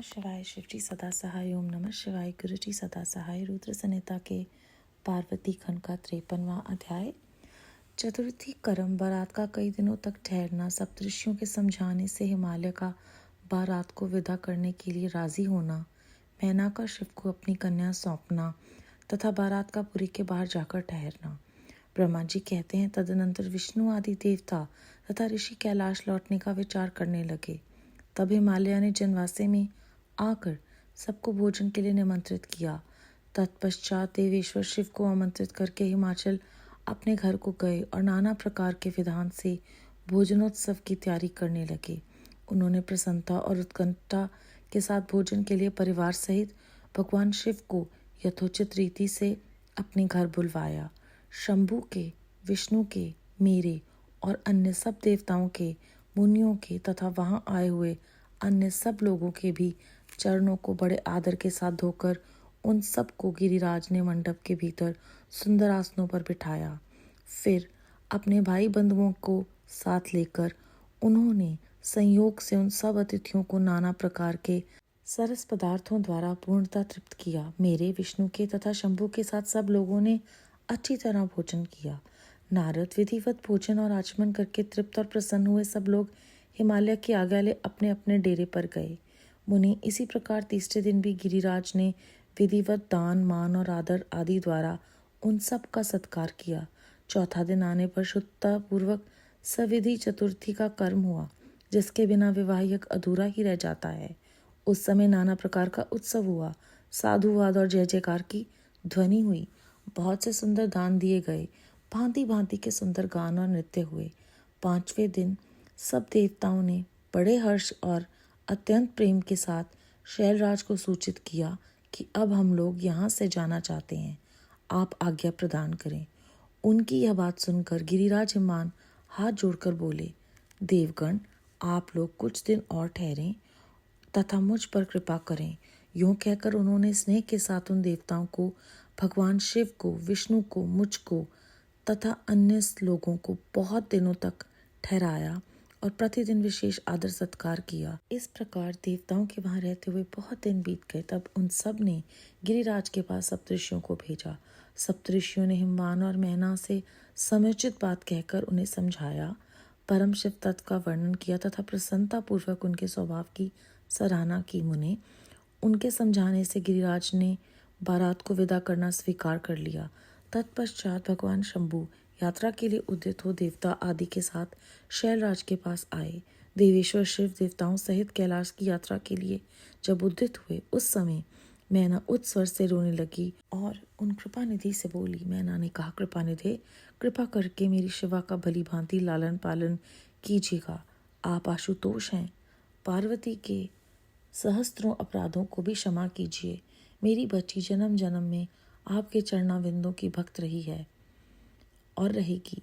नमः शिवाय। शिवजी सदा सहाय। ओम नमः शिवाय। गुरुजी सदा सहाय। रुद्र संहिता के पार्वती खंड का 53वां अध्याय। चतुर्थी कर्म। बारात का कई दिनों तक ठहरना, सप्तऋषियों के समझाने से हिमालय का बारात को विदा करने के लिए राजी होना, मैना का शिव को अपनी कन्या सौंपना तथा बारात का पुरी के बाहर जाकर ठहरना। ब्रह्मा जी कहते हैं, तदनंतर विष्णु आदि देवता तथा ऋषि कैलाश लौटने का विचार करने लगे। तब हिमालय ने जनवासे में आकर सबको भोजन के लिए निमंत्रित किया। तत्पश्चात देवेश्वर शिव को आमंत्रित करके हिमाचल अपने घर को गए और नाना प्रकार के विधान से भोजनोत्सव की तैयारी करने लगे। उन्होंने प्रसन्नता और उत्कंठा के साथ भोजन के लिए परिवार सहित भगवान शिव को यथोचित रीति से अपने घर बुलवाया। शंभु के, विष्णु के, मेरे और अन्य सब देवताओं के, मुनियों के तथा वहां आए हुए अन्य सब लोगों के भी चरणों को बड़े आदर के साथ धोकर उन सब को गिरिराज ने मंडप के भीतर सुंदर आसनों पर बिठाया। फिर अपने भाई बंधुओं को साथ लेकर उन्होंने संयोग से उन सब अतिथियों को नाना प्रकार के सरस पदार्थों द्वारा पूर्णतः तृप्त किया। मेरे, विष्णु के तथा शंभु के साथ सब लोगों ने अच्छी तरह भोजन किया। नारद विधिवत भोजन और आचमन करके तृप्त और प्रसन्न हुए सब लोग हिमालय के आगे अपने अपने डेरे पर गए। मुनि इसी प्रकार तीसरे दिन भी गिरिराज ने विधिवत दान, मान और आदर आदि द्वारा उन सब का सत्कार किया। चौथा दिन आने पर शुद्धता पूर्वक सविधि चतुर्थी का कर्म हुआ, जिसके बिना विवाह यज्ञ अधूरा ही रह जाता है। उस समय नाना प्रकार का उत्सव हुआ। साधुवाद और जय जयकार की ध्वनि हुई। बहुत से सुंदर दान दिए गए। भांति भांति के सुंदर गान और नृत्य हुए। पांचवें दिन सब देवताओं ने बड़े हर्ष और अत्यंत प्रेम के साथ शैलराज को सूचित किया कि अब हम लोग यहाँ से जाना चाहते हैं, आप आज्ञा प्रदान करें। उनकी यह बात सुनकर गिरिराज हिमान हाथ जोड़कर बोले, देवगण, आप लोग कुछ दिन और ठहरें तथा मुझ पर कृपा करें। यूं कहकर उन्होंने स्नेह के साथ उन देवताओं को, भगवान शिव को, विष्णु को, मुझको तथा अन्य लोगों को बहुत दिनों तक ठहराया और प्रतिदिन विशेष आदर सत्कार किया। इस प्रकार देवताओं के वहां रहते हुए बहुत दिन बीत गए। तब उन सब ने गिरिराज के पास सप्तऋषियों को भेजा। सप्तऋषियों ने हिमवान और मैना से समुचित बात कहकर उन्हें समझाया, परम शिव तत्व का वर्णन किया तथा प्रसन्नता पूर्वक उनके स्वभाव की सराहना की। मुने उनके समझाने से गिरिराज ने बारात को विदा करना स्वीकार कर लिया। तत्पश्चात भगवान शंभु यात्रा के लिए उद्यत हो देवता आदि के साथ शैलराज के पास आए। देवेश्वर शिव देवताओं सहित कैलाश की यात्रा के लिए जब उद्यत हुए, उस समय मैना उच्च स्वर से रोने लगी और उन कृपानिधि से बोली। मैना ने कहा, कृपानिधि, कृपा करके मेरी शिवा का भली भांति लालन पालन कीजिएगा। आप आशुतोष हैं। पार्वती के सहस्त्रों अपराधों को भी क्षमा कीजिए। मेरी बच्ची जन्म जन्म में आपके चरणाविंदों की भक्त रही है और रहेगी।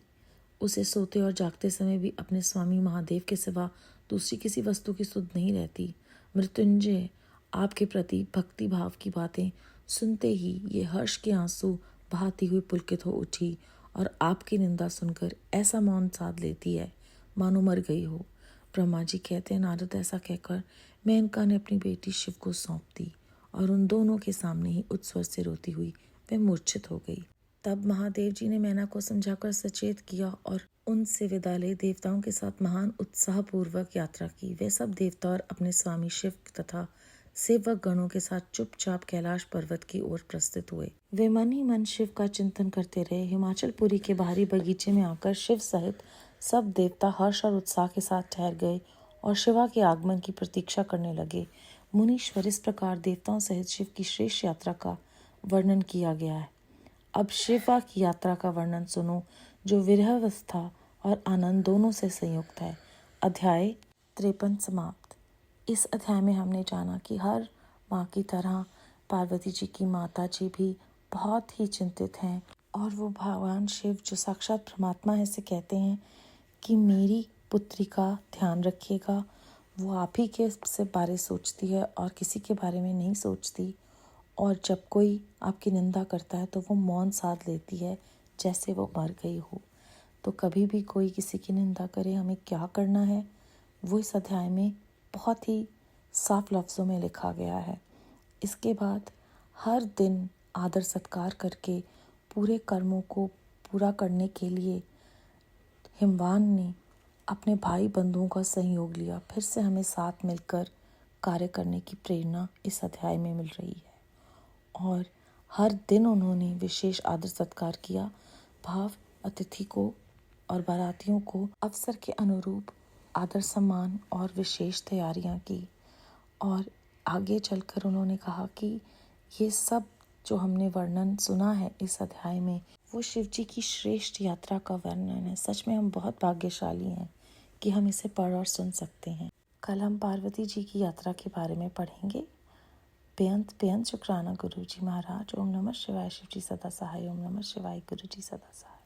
उसे सोते और जागते समय भी अपने स्वामी महादेव के सिवा दूसरी किसी वस्तु की सुध नहीं रहती। मृत्युंजय आपके प्रति भक्ति भाव की बातें सुनते ही ये हर्ष के आंसू बहाती हुई पुलकित हो उठी और आपकी निंदा सुनकर ऐसा मौन साध लेती है मानो मर गई हो। ब्रह्मा जी कहते हैं, नारद, ऐसा कहकर मेनका ने अपनी बेटी शिव को सौंप दी और उन दोनों के सामने ही उच्च स्वर से रोती हुई वह मूर्छित हो गई। तब महादेव जी ने मैना को समझाकर सचेत किया और उनसे विदा ले देवताओं के साथ महान उत्साह पूर्वक यात्रा की। वे सब देवता और अपने स्वामी शिव तथा सेवक गणों के साथ चुपचाप कैलाश पर्वत की ओर प्रस्थित हुए। वे मन ही मन शिव का चिंतन करते रहे। हिमाचलपुरी के बाहरी बगीचे में आकर शिव सहित सब देवता हर्ष और उत्साह के साथ ठहर गए और शिवा के आगमन की प्रतीक्षा करने लगे। मुनीश्वर, इस प्रकार देवताओं सहित शिव की श्रेष्ठ यात्रा का वर्णन किया गया है। अब शिवा की यात्रा का वर्णन सुनो, जो विरहावस्था और आनंद दोनों से संयुक्त है। अध्याय 53 समाप्त। इस अध्याय में हमने जाना कि हर माँ की तरह पार्वती जी की माता जी भी बहुत ही चिंतित हैं और वो भगवान शिव, जो साक्षात परमात्मा है, से कहते हैं कि मेरी पुत्री का ध्यान रखिएगा। वो आप ही के से बारे सोचती है और किसी के बारे में नहीं सोचती, और जब कोई आपकी निंदा करता है तो वो मौन साध लेती है जैसे वो मर गई हो। तो कभी भी कोई किसी की निंदा करे, हमें क्या करना है वो इस अध्याय में बहुत ही साफ लफ्ज़ों में लिखा गया है। इसके बाद हर दिन आदर सत्कार करके पूरे कर्मों को पूरा करने के लिए हिमवान ने अपने भाई बंधुओं का सहयोग लिया। फिर से हमें साथ मिलकर कार्य करने की प्रेरणा इस अध्याय में मिल रही है और हर दिन उन्होंने विशेष आदर सत्कार किया। भाव अतिथि को और बारातियों को अवसर के अनुरूप आदर सम्मान और विशेष तैयारियां की और आगे चलकर उन्होंने कहा कि ये सब जो हमने वर्णन सुना है इस अध्याय में वो शिव जी की श्रेष्ठ यात्रा का वर्णन है। सच में हम बहुत भाग्यशाली हैं कि हम इसे पढ़ और सुन सकते हैं। कल हम पार्वती जी की यात्रा के बारे में पढ़ेंगे। बेअंत बेअंत शुक्राना गुरु जी महाराज। ओम नमः शिवाय। शिव जी सदा सहाय। ओम नमः शिवाय। गुरु जी सदा सहाय।